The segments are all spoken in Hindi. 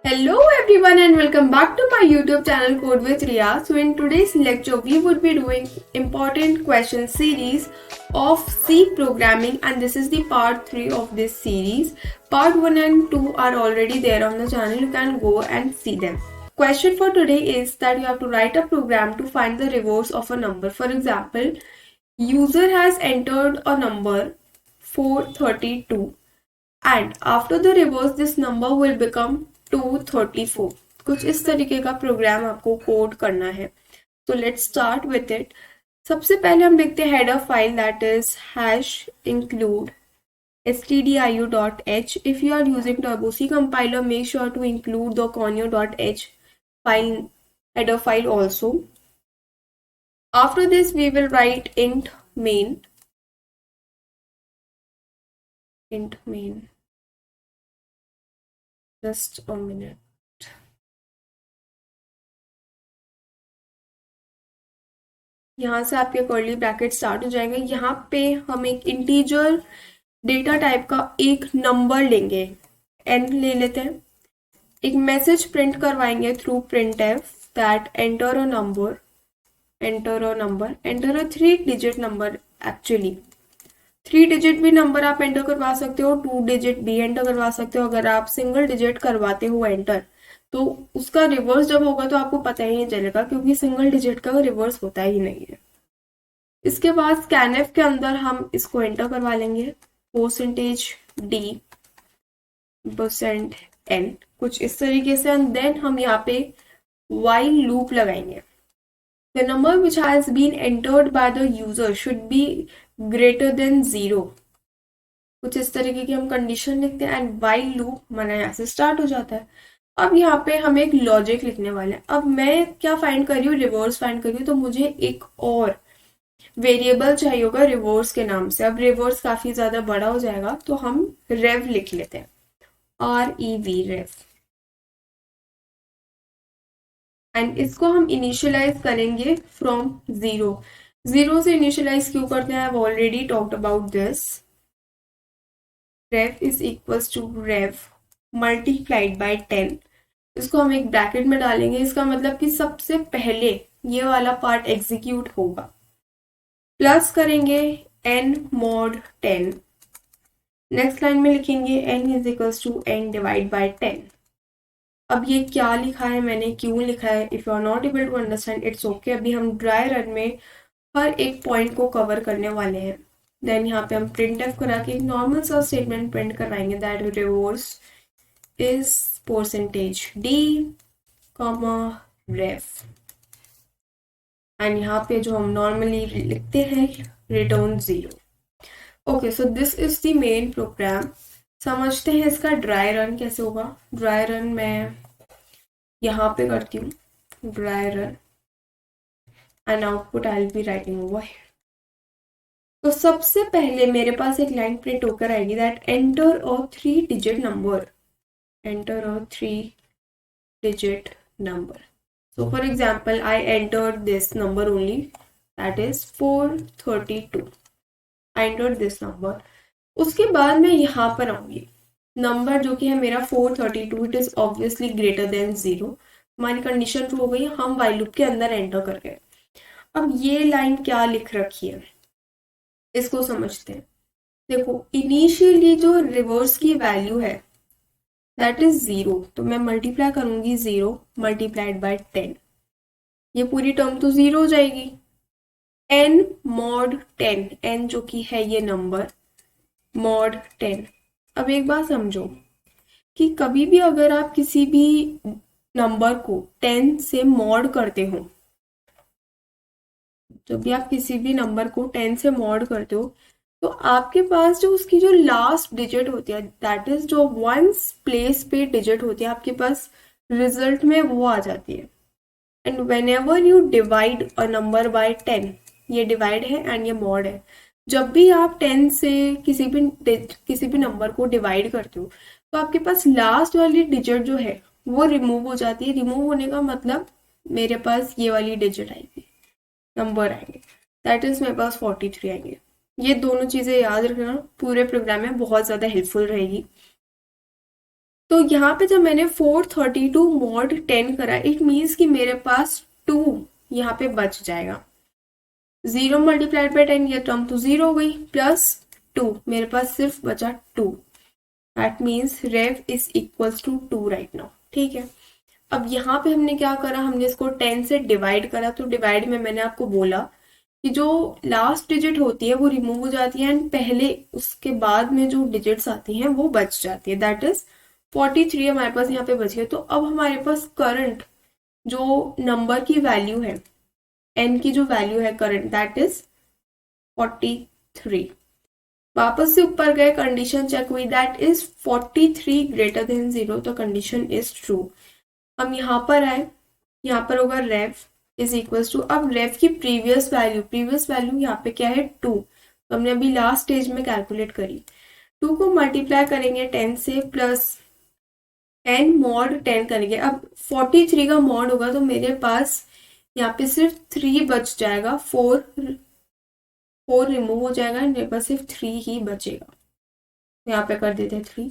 Hello everyone and welcome back to my YouTube channel Code with Riya. So in today's lecture we would be doing important question series of C programming, and this is the part 3 of this series. Part 1 and 2 are already there on the channel. You can go and see them. Question for today is that you have to write a program to find the reverse of a number. For example, user has entered a number 432 and after the reverse this number will become 234. कुछ इस तरीके का प्रोग्राम आपको कोड करना है. तो लेट्स स्टार्ट विथ इट. सबसे पहले हम देखते हैं header file that is hash include stdio.h. if you are using Turbo C compiler, make sure to include the conio.h file header file also. After this we will write int main just a minute. यहाँ से आपके कर्ली ब्रैकेट स्टार्ट हो जाएंगे. यहाँ पे हम एक इंटीजर डेटा टाइप का एक नंबर लेंगे, n ले लेते हैं. एक मैसेज प्रिंट करवाएंगे through printf that enter a number, enter a 3 digit number. Actually 3 digit भी नंबर आप एंटर करवा सकते हो, 2 डिजिट भी एंटर करवा सकते हो. अगर आप सिंगल डिजिट करवाते हो एंटर तो उसका रिवर्स जब होगा तो आपको पता ही नहीं चलेगा, क्योंकि सिंगल डिजिट का रिवर्स होता ही नहीं है. इसके बाद स्कैनएफ के अंदर हम इसको एंटर करवा लेंगे %d %n कुछ इस तरीके से. एंड देन हम यहाँ पे while लूप लगाएंगे. The number which has been entered by the user should be greater than 0. कुछ इस तरीके की हम कंडीशन लिखते हैं एंड while लूप हमारा यहाँ से स्टार्ट हो जाता है. अब यहाँ पे हम एक लॉजिक लिखने वाले हैं. अब मैं क्या फाइंड कर रही हूँ, रिवर्स फाइंड कर रही हूँ. तो मुझे एक और वेरिएबल चाहिए होगा रिवर्स के नाम से. अब रिवर्स काफी ज्यादा बड़ा हो जाएगा तो हम रेव लिख लेते हैं, REV रेव. एंड इसको हम इनिशियलाइज करेंगे फ्रॉम 0 से इनिशियलाइज क्यों करते हैं, I have already talked about this. Rev is equals to rev multiplied by 10. इसको हम एक ब्रैकेट में डालेंगे. इसका मतलब कि सबसे पहले ये वाला पार्ट एग्जीक्यूट होगा. प्लस करेंगे n mod 10. नेक्स्ट लाइन में लिखेंगे n is equals to n divide by 10. अब ये क्या लिखा है, मैंने क्यों लिखा है, if you are not able to understand it's okay. अभी हम ड्राई रन में हर एक पॉइंट को कवर करने वाले हैं. देन यहाँ पे हम printf करा के एक नॉर्मल सा स्टेटमेंट प्रिंट करवाएंगे that reverse is %d comma rev. And यहाँ पे जो हम नॉर्मली लिखते हैं return 0. Okay, so this is the main program. समझते हैं इसका ड्राई रन कैसे होगा. ड्राई रन मैं यहाँ पे करती हूँ, dry run and output I will be writing over. तो सबसे पहले मेरे पास एक लाइन प्रिंट होकर आएगी that enter a 3 digit number, enter a 3 digit number. So for example, I entered this number only, that is 432. I entered this number. उसके बाद मैं यहाँ पर आऊंगी. नंबर जो कि है मेरा 432, it is obviously greater than 0. हमारी कंडीशन ट्रू हो गई, हम while लूप के अंदर एंटर कर गए. अब ये लाइन क्या लिख रखी है इसको समझते हैं. देखो, इनिशियली जो रिवर्स की वैल्यू है दैट इज 0, तो मैं मल्टीप्लाई करूंगी 0 मल्टीप्लाइड बाय 10. ये पूरी टर्म तो 0 हो जाएगी. n mod 10, n जो कि है ये नंबर mod 10. अब एक बात समझो कि कभी भी अगर आप किसी भी नंबर को 10 से मॉड करते हो, जब भी आप किसी भी नंबर को 10 से मॉड करते हो तो आपके पास जो उसकी जो लास्ट डिजिट होती है दैट इज जो वंस प्लेस पे डिजिट होती है आपके पास रिजल्ट में वो आ जाती है. And when ever you divide a number by 10, ये डिवाइड है एंड ये मॉड है. जब भी आप 10 से किसी भी नंबर को डिवाइड करते हो तो आपके पास लास्ट वाली डिजिट जो है वो रिमूव हो जाती है. रिमूव होने का मतलब मेरे पास ये वाली डिजिट आएगी, नंबर आएंगे, दैट इज मेरे पास 43 आएंगे. ये दोनों चीजें याद रखना पूरे प्रोग्राम में बहुत ज्यादा हेल्पफुल रहेगी. तो यहाँ पे जब मैंने 432 मॉड 10 करा, इट मीन्स कि मेरे पास 2 यहाँ पे बच जाएगा। 0 मल्टीप्लाइड बाई 10, ये टर्म तो 0 हो गई, प्लस 2, मेरे पास सिर्फ बचा 2। That means rev is equals to 2 right now. ठीक है, अब यहाँ पे हमने क्या करा, हमने इसको 10 से डिवाइड करा। तो डिवाइड में मैंने आपको बोला कि जो लास्ट डिजिट होती है वो रिमूव हो जाती है एंड पहले उसके बाद में जो डिजिट्स आती हैं वो बच जाती है। दैट इज 43 हमारे पास यहाँ पे बच गया। तो अब हमारे पास करंट जो नंबर की वैल्यू है, n की जो वैल्यू है करंट, दैट इज 43। वापस से ऊपर गए, कंडीशन चेक हुई, दैट इज 43 ग्रेटर देन 0, तो कंडीशन इज ट्रू। हम यहाँ पर आए, यहाँ पर होगा रेव इज इक्वल्स टू, अब रेव की प्रीवियस वैल्यू यहाँ पे क्या है 2, तो हमने अभी लास्ट स्टेज में कैलकुलेट करी। 2 को मल्टीप्लाई करेंगे 10 से, प्लस n मॉड 10 करेंगे। अब 43 का मॉड होगा तो मेरे पास यहाँ पे सिर्फ 3 बच जाएगा, 4 रिमूव हो जाएगा, मेरे पास सिर्फ 3 ही बचेगा। यहाँ पे कर देते हैं 3,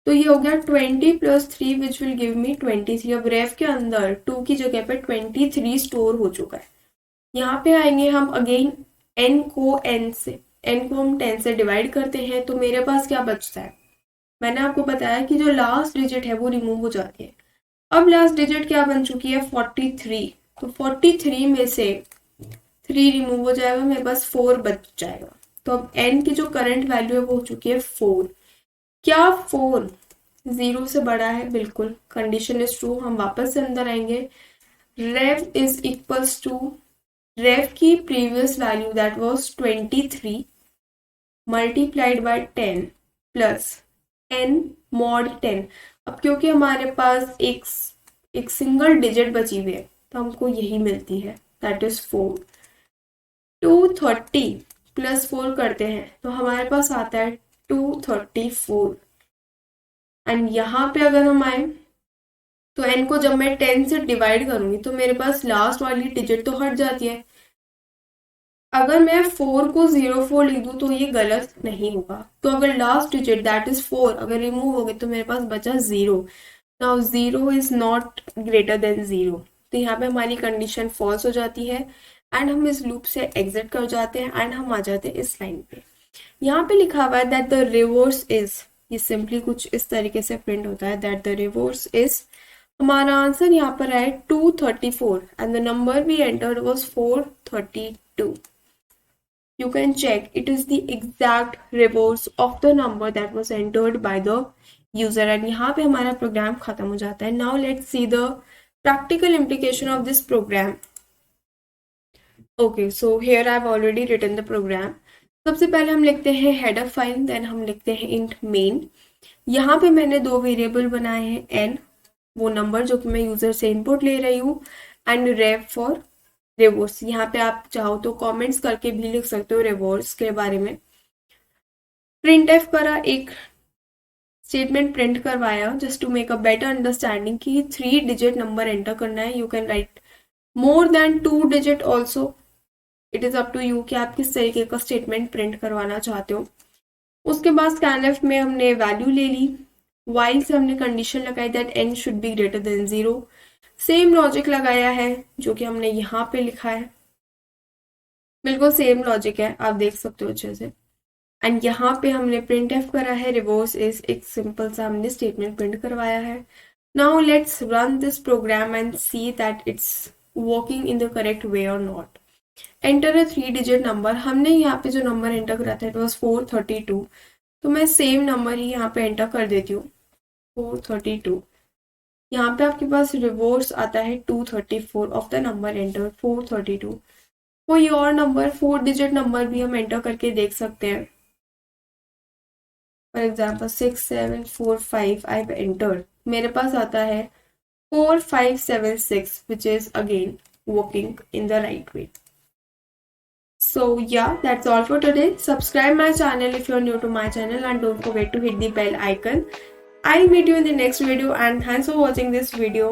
तो ये हो गया 20 plus 3 which will give me 23। अब रेफ के अंदर 2 की जगह पे 23 स्टोर हो चुका है। यहाँ पे आएंगे हम अगेन, n को हम 10 से डिवाइड करते हैं, तो मेरे पास क्या बचता है, मैंने आपको बताया कि जो लास्ट डिजिट है वो रिमूव हो जाती है। अब लास्ट डिजिट क्या बन चुकी है 43, तो 43 में से 3 रिमूव हो जाएगा, मेरे पास 4 बच जाएगा। तो अब n की जो करंट वैल्यू है वो हो चुकी है 4। क्या 4 0 से बड़ा है? बिल्कुल, कंडीशन इज ट्रू। हम वापस से अंदर आएंगे, रेव इज इक्वल्स टू, रेव की previous value that was 23 multiplied by 10 plus n mod 10। अब क्योंकि हमारे पास एक सिंगल डिजिट बची हुई है तो हमको यही मिलती है, दैट इज 4। 230 प्लस 4 करते हैं तो हमारे पास आता है 234। एंड यहाँ पे अगर हम आए तो n को जब मैं 10 से डिवाइड करूंगी तो मेरे पास लास्ट वाली डिजिट तो हट जाती है। अगर मैं 4 को 04 लिख दूं तो ये गलत नहीं होगा। तो अगर लास्ट डिजिट दैट इज 4 अगर रिमूव हो गई तो मेरे पास बचा 0। Now 0 is not greater than 0, तो यहाँ पे हमारी कंडीशन फॉल्स हो जाती है एंड हम इस लूप से एग्जिट कर जाते हैं एंड हम आ जाते हैं इस लाइन पे। यहाँ पे लिखा हुआ है दैट द रिवर्स इज, ये सिंपली कुछ इस तरीके से प्रिंट होता है, दैट द रिवर्स इज, हमारा आंसर यहाँ पर है 234 and the number we entered was 432। You can check it is the exact reverse of the number that was entered by the user and यहाँ पे हमारा प्रोग्राम खत्म हो जाता है। Now let's see the practical implication of this program. Okay, so here I've already written the program. सबसे पहले हम लिखते हैं header file, then हम लिखते हैं int main। यहाँ पे मैंने 2 वेरिएबल बनाए हैं, n वो नंबर जो कि मैं यूजर से इनपुट ले रही हूँ एंड rev फॉर रिवर्स। यहाँ पे आप चाहो तो कमेंट्स करके भी लिख सकते हो रिवर्स के बारे में। प्रिंट एफ करा, एक स्टेटमेंट प्रिंट करवाया just to make a better understanding कि 3 डिजिट नंबर एंटर करना है। You can write more than 2 digit also, it is up to you कि आप किस तरीके का स्टेटमेंट प्रिंट करवाना चाहते हो। उसके बाद स्कैनएफ में हमने वैल्यू ले ली, वाइल से हमने कंडीशन लगाई that n should be greater than 0। Same logic लगाया है जो कि हमने यहाँ पे लिखा है, बिल्कुल सेम लॉजिक है, आप देख सकते हो अच्छे से। एंड यहाँ पे हमने प्रिंट एफ करा है, रिवर्स इज एक सिंपल सा हमने स्टेटमेंट प्रिंट करवाया है। Now let's run this program and see that it's working in the correct way और not. Enter a 3 digit number, हमने यहाँ पे जो नंबर एंटर करा था इट वॉज 432, तो मैं सेम नंबर ही यहाँ पे एंटर कर देती हूँ 432। यहाँ पे आपके पास रिवर्स आता है 234 ऑफ द नंबर एंटर 432। कोई और नंबर 4 डिजिट नंबर भी हम एंटर करके देख सकते हैं। फॉर एग्जाम्पल 6745 आई एंटर, मेरे पास आता है 4576 which is again working in the right way. So yeah, that's all for today. Subscribe my channel if you're new to my channel and don't forget to hit the bell icon. I'll meet you in the next video and thanks for watching this video.